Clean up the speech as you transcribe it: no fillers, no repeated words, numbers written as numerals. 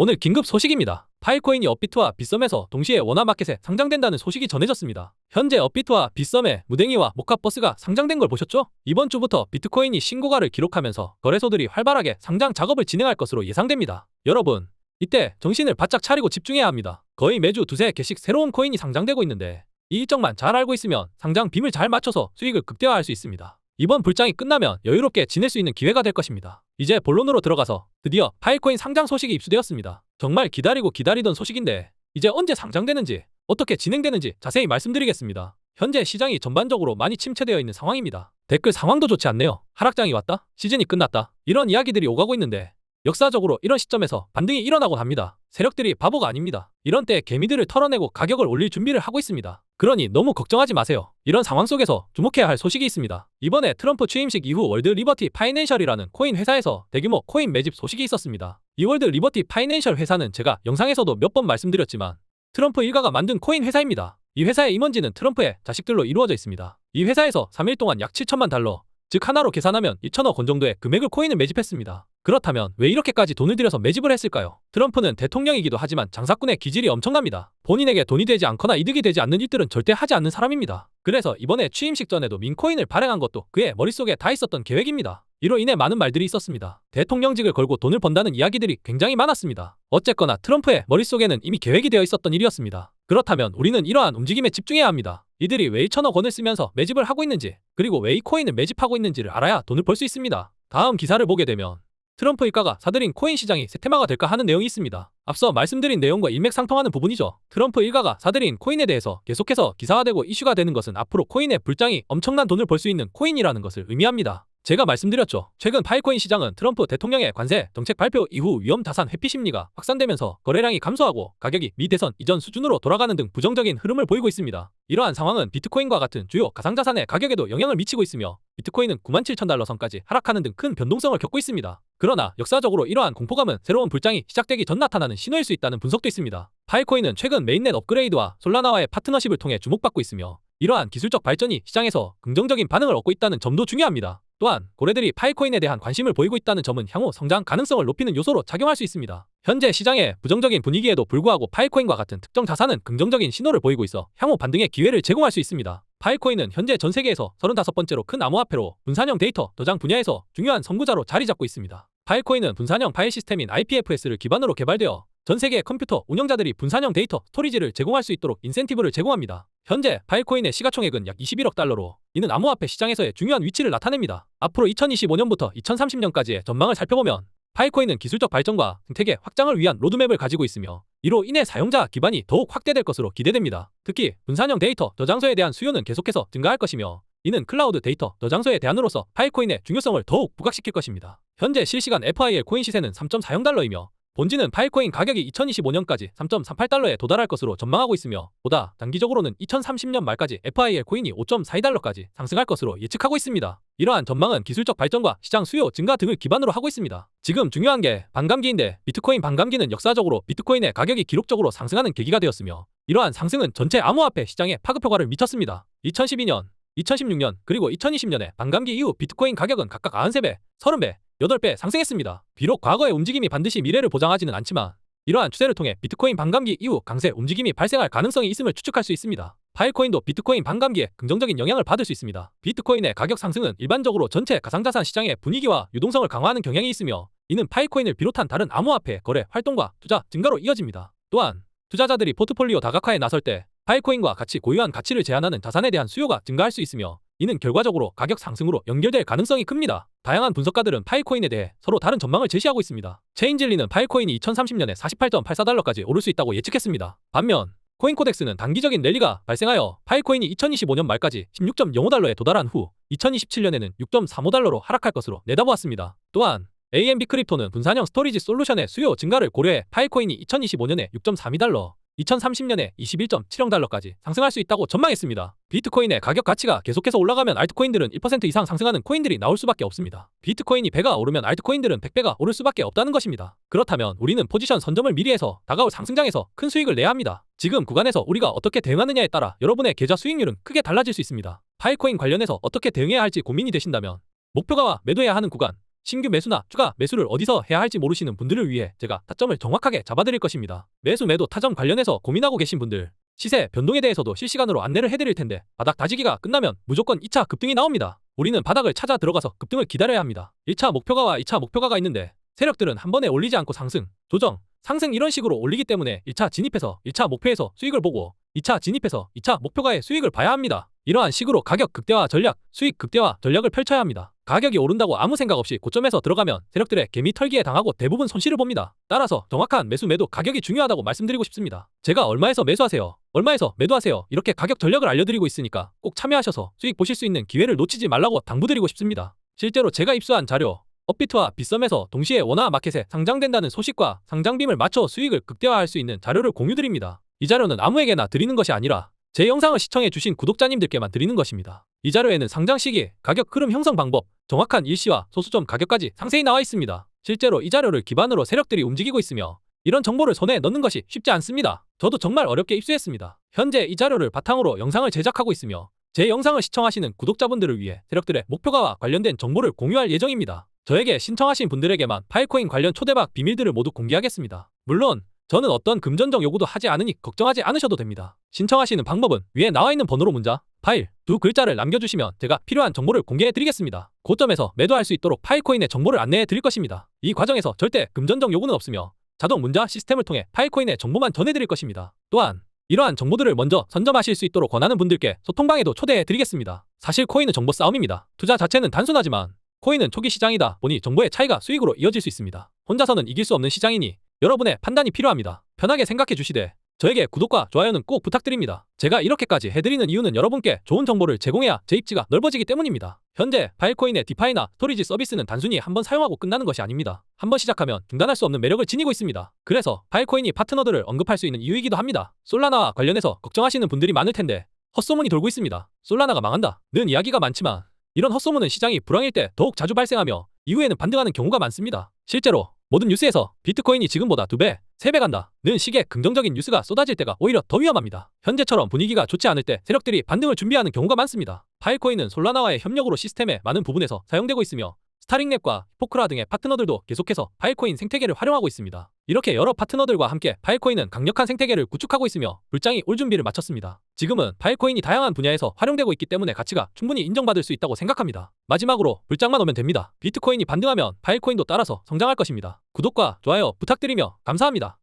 오늘 긴급 소식입니다. 파일코인이 업비트와 빗썸에서 동시에 원화마켓에 상장된다는 소식이 전해졌습니다. 현재 업비트와 빗썸에 무댕이와 모카버스가 상장된 걸 보셨죠? 이번 주부터 비트코인이 신고가를 기록하면서 거래소들이 활발하게 상장 작업을 진행할 것으로 예상됩니다. 여러분, 이때 정신을 바짝 차리고 집중해야 합니다. 거의 매주 두세 개씩 새로운 코인이 상장되고 있는데 이 일정만 잘 알고 있으면 상장 빔을 잘 맞춰서 수익을 극대화할 수 있습니다. 이번 불장이 끝나면 여유롭게 지낼 수 있는 기회가 될 것입니다. 이제 본론으로 들어가서 드디어 파일코인 상장 소식이 입수되었습니다. 정말 기다리고 기다리던 소식인데 이제 언제 상장되는지 어떻게 진행되는지 자세히 말씀드리겠습니다. 현재 시장이 전반적으로 많이 침체되어 있는 상황입니다. 댓글 상황도 좋지 않네요. 하락장이 왔다? 시즌이 끝났다? 이런 이야기들이 오가고 있는데 역사적으로 이런 시점에서 반등이 일어나곤 합니다. 세력들이 바보가 아닙니다. 이런 때 개미들을 털어내고 가격을 올릴 준비를 하고 있습니다. 그러니 너무 걱정하지 마세요. 이런 상황 속에서 주목해야 할 소식이 있습니다. 이번에 트럼프 취임식 이후 월드 리버티 파이낸셜이라는 코인 회사에서 대규모 코인 매집 소식이 있었습니다. 이 월드 리버티 파이낸셜 회사는 제가 영상에서도 몇 번 말씀드렸지만 트럼프 일가가 만든 코인 회사입니다. 이 회사의 임원진은 트럼프의 자식들로 이루어져 있습니다. 이 회사에서 3일 동안 약 7천만 달러, 즉 하나로 계산하면 2천억 원 정도의 금액을 코인을 매집했습니다. 그렇다면 왜 이렇게까지 돈을 들여서 매집을 했을까요? 트럼프는 대통령이기도 하지만 장사꾼의 기질이 엄청납니다. 본인에게 돈이 되지 않거나 이득이 되지 않는 일들은 절대 하지 않는 사람입니다. 그래서 이번에 취임식 전에도 민코인을 발행한 것도 그의 머릿속에 다 있었던 계획입니다. 이로 인해 많은 말들이 있었습니다. 대통령직을 걸고 돈을 번다는 이야기들이 굉장히 많았습니다. 어쨌거나 트럼프의 머릿속에는 이미 계획이 되어 있었던 일이었습니다. 그렇다면 우리는 이러한 움직임에 집중해야 합니다. 이들이 왜 2천억 원을 쓰면서 매집을 하고 있는지, 그리고 왜 이 코인을 매집하고 있는지를 알아야 돈을 벌 수 있습니다. 다음 기사를 보게 되면 트럼프 일가가 사들인 코인 시장이 세테마가 될까 하는 내용이 있습니다. 앞서 말씀드린 내용과 일맥상통하는 부분이죠. 트럼프 일가가 사들인 코인에 대해서 계속해서 기사화되고 이슈가 되는 것은 앞으로 코인의 불장이 엄청난 돈을 벌 수 있는 코인이라는 것을 의미합니다. 제가 말씀드렸죠. 최근 파일코인 시장은 트럼프 대통령의 관세 정책 발표 이후 위험자산 회피 심리가 확산되면서 거래량이 감소하고 가격이 미 대선 이전 수준으로 돌아가는 등 부정적인 흐름을 보이고 있습니다. 이러한 상황은 비트코인과 같은 주요 가상자산의 가격에도 영향을 미치고 있으며 비트코인은 97,000달러 선까지 하락하는 등 큰 변동성을 겪고 있습니다. 그러나 역사적으로 이러한 공포감은 새로운 불장이 시작되기 전 나타나는 신호일 수 있다는 분석도 있습니다. 파일코인은 최근 메인넷 업그레이드와 솔라나와의 파트너십을 통해 주목받고 있으며 이러한 기술적 발전이 시장에서 긍정적인 반응을 얻고 있다는 점도 중요합니다. 또한 고래들이 파일코인에 대한 관심을 보이고 있다는 점은 향후 성장 가능성을 높이는 요소로 작용할 수 있습니다. 현재 시장의 부정적인 분위기에도 불구하고 파일코인과 같은 특정 자산은 긍정적인 신호를 보이고 있어 향후 반등의 기회를 제공할 수 있습니다. 파일코인은 현재 전 세계에서 35번째로 큰 암호화폐로 분산형 데이터 저장 분야에서 중요한 선구자로 자리 잡고 있습니다. 파일코인은 분산형 파일 시스템인 IPFS를 기반으로 개발되어 전 세계 컴퓨터 운영자들이 분산형 데이터 스토리지를 제공할 수 있도록 인센티브를 제공합니다. 현재 파일코인의 시가총액은 약 21억 달러로 이는 암호화폐 시장에서의 중요한 위치를 나타냅니다. 앞으로 2025년부터 2030년까지의 전망을 살펴보면 파일코인은 기술적 발전과 생태계 확장을 위한 로드맵을 가지고 있으며 이로 인해 사용자 기반이 더욱 확대될 것으로 기대됩니다. 특히 분산형 데이터 저장소에 대한 수요는 계속해서 증가할 것이며 이는 클라우드 데이터 저장소의 대안으로서 파일코인의 중요성을 더욱 부각시킬 것입니다. 현재 실시간 FIL 코인 시세는 3.40달러이며 본지는 파일코인 가격이 2025년까지 3.38달러에 도달할 것으로 전망하고 있으며 보다 단기적으로는 2030년 말까지 FIL 코인이 5.42달러까지 상승할 것으로 예측하고 있습니다. 이러한 전망은 기술적 발전과 시장 수요 증가 등을 기반으로 하고 있습니다. 지금 중요한 게 반감기인데 비트코인 반감기는 역사적으로 비트코인의 가격이 기록적으로 상승하는 계기가 되었으며 이러한 상승은 전체 암호화폐 시장에 파급 효과를 미쳤습니다. 2012년, 2016년 그리고 2020년에 반감기 이후 비트코인 가격은 각각 93배, 30배, 8배 상승했습니다. 비록 과거의 움직임이 반드시 미래를 보장하지는 않지만 이러한 추세를 통해 비트코인 반감기 이후 강세 움직임이 발생할 가능성이 있음을 추측할 수 있습니다. 파일코인도 비트코인 반감기에 긍정적인 영향을 받을 수 있습니다. 비트코인의 가격 상승은 일반적으로 전체 가상자산 시장의 분위기와 유동성을 강화하는 경향이 있으며 이는 파일코인을 비롯한 다른 암호화폐 거래 활동과 투자 증가로 이어집니다. 또한 투자자들이 포트폴리오 다각화에 나설 때 파일코인과 같이 고유한 가치를 제한하는 자산에 대한 수요가 증가할 수 있으며 이는 결과적으로 가격 상승으로 연결될 가능성이 큽니다. 다양한 분석가들은 파일코인에 대해 서로 다른 전망을 제시하고 있습니다. 체인질리는 파일코인이 2030년에 48.84달러까지 오를 수 있다고 예측했습니다. 반면 코인코덱스는 단기적인 랠리가 발생하여 파일코인이 2025년 말까지 16.05달러에 도달한 후 2027년에는 6.35달러로 하락할 것으로 내다보았습니다. 또한 AMB 크립토는 분산형 스토리지 솔루션의 수요 증가를 고려해 파일코인이 2025년에 6.32달러, 2030년에 21.70달러까지 상승할 수 있다고 전망했습니다. 비트코인의 가격 가치가 계속해서 올라가면 알트코인들은 1% 이상 상승하는 코인들이 나올 수밖에 없습니다. 비트코인이 100배가 오르면 알트코인들은 100배가 오를 수밖에 없다는 것입니다. 그렇다면 우리는 포지션 선점을 미리 해서 다가올 상승장에서 큰 수익을 내야 합니다. 지금 구간에서 우리가 어떻게 대응하느냐에 따라 여러분의 계좌 수익률은 크게 달라질 수 있습니다. 파일코인 관련해서 어떻게 대응해야 할지 고민이 되신다면 목표가와 매도해야 하는 구간, 신규 매수나 추가 매수를 어디서 해야 할지 모르시는 분들을 위해 제가 타점을 정확하게 잡아드릴 것입니다. 매수 매도 타점 관련해서 고민하고 계신 분들, 시세 변동에 대해서도 실시간으로 안내를 해드릴 텐데 바닥 다지기가 끝나면 무조건 2차 급등이 나옵니다. 우리는 바닥을 찾아 들어가서 급등을 기다려야 합니다. 1차 목표가와 2차 목표가가 있는데 세력들은 한 번에 올리지 않고 상승, 조정, 상승 이런 식으로 올리기 때문에 1차 진입해서 1차 목표에서 수익을 보고 2차 진입해서 2차 목표가의 수익을 봐야 합니다. 이러한 식으로 가격 극대화 전략, 수익 극대화 전략을 펼쳐야 합니다. 가격이 오른다고 아무 생각 없이 고점에서 들어가면 세력들의 개미 털기에 당하고 대부분 손실을 봅니다. 따라서 정확한 매수 매도 가격이 중요하다고 말씀드리고 싶습니다. 제가 얼마에서 매수하세요, 얼마에서 매도하세요 이렇게 가격 전략을 알려드리고 있으니까 꼭 참여하셔서 수익 보실 수 있는 기회를 놓치지 말라고 당부드리고 싶습니다. 실제로 제가 입수한 자료, 업비트와 빗썸에서 동시에 원화 마켓에 상장된다는 소식과 상장빔을 맞춰 수익을 극대화할 수 있는 자료를 공유드립니다. 이 자료는 아무에게나 드리는 것이 아니라 제 영상을 시청해주신 구독자님들께만 드리는 것입니다. 이 자료에는 상장 시기, 가격 흐름 형성 방법, 정확한 일시와 소수점 가격까지 상세히 나와 있습니다. 실제로 이 자료를 기반으로 세력들이 움직이고 있으며 이런 정보를 손에 넣는 것이 쉽지 않습니다. 저도 정말 어렵게 입수했습니다. 현재 이 자료를 바탕으로 영상을 제작하고 있으며 제 영상을 시청하시는 구독자분들을 위해 세력들의 목표가와 관련된 정보를 공유할 예정입니다. 저에게 신청하신 분들에게만 파일코인 관련 초대박 비밀들을 모두 공개하겠습니다. 물론 저는 어떤 금전적 요구도 하지 않으니 걱정하지 않으셔도 됩니다. 신청하시는 방법은 위에 나와 있는 번호로 문자, 파일, 두 글자를 남겨주시면 제가 필요한 정보를 공개해드리겠습니다. 고점에서 매도할 수 있도록 파일코인의 정보를 안내해드릴 것입니다. 이 과정에서 절대 금전적 요구는 없으며 자동 문자 시스템을 통해 파일코인의 정보만 전해드릴 것입니다. 또한 이러한 정보들을 먼저 선점하실 수 있도록 권하는 분들께 소통방에도 초대해드리겠습니다. 사실 코인은 정보 싸움입니다. 투자 자체는 단순하지만 코인은 초기 시장이다 보니 정보의 차이가 수익으로 이어질 수 있습니다. 혼자서는 이길 수 없는 시장이니 여러분의 판단이 필요합니다. 편하게 생각해 주시되 저에게 구독과 좋아요는 꼭 부탁드립니다. 제가 이렇게까지 해드리는 이유는 여러분께 좋은 정보를 제공해야 제 입지가 넓어지기 때문입니다. 현재 파일코인의 디파이나 스토리지 서비스는 단순히 한번 사용하고 끝나는 것이 아닙니다. 한번 시작하면 중단할 수 없는 매력을 지니고 있습니다. 그래서 파일코인이 파트너들을 언급할 수 있는 이유이기도 합니다. 솔라나와 관련해서 걱정하시는 분들이 많을 텐데 헛소문이 돌고 있습니다. 솔라나가 망한다 는 이야기가 많지만 이런 헛소문은 시장이 불황일 때 더욱 자주 발생하며 이후에는 반등하는 경우가 많습니다. 실제로 모든 뉴스에서 비트코인이 지금보다 2배, 3배 간다 는 식의 긍정적인 뉴스가 쏟아질 때가 오히려 더 위험합니다. 현재처럼 분위기가 좋지 않을 때 세력들이 반등을 준비하는 경우가 많습니다. 파일코인은 솔라나와의 협력으로 시스템의 많은 부분에서 사용되고 있으며 스타링랩과 히포크라 등의 파트너들도 계속해서 파일코인 생태계를 활용하고 있습니다. 이렇게 여러 파트너들과 함께 파일코인은 강력한 생태계를 구축하고 있으며 불장이 올 준비를 마쳤습니다. 지금은 파일코인이 다양한 분야에서 활용되고 있기 때문에 가치가 충분히 인정받을 수 있다고 생각합니다. 마지막으로 불장만 오면 됩니다. 비트코인이 반등하면 파일코인도 따라서 성장할 것입니다. 구독과 좋아요 부탁드리며 감사합니다.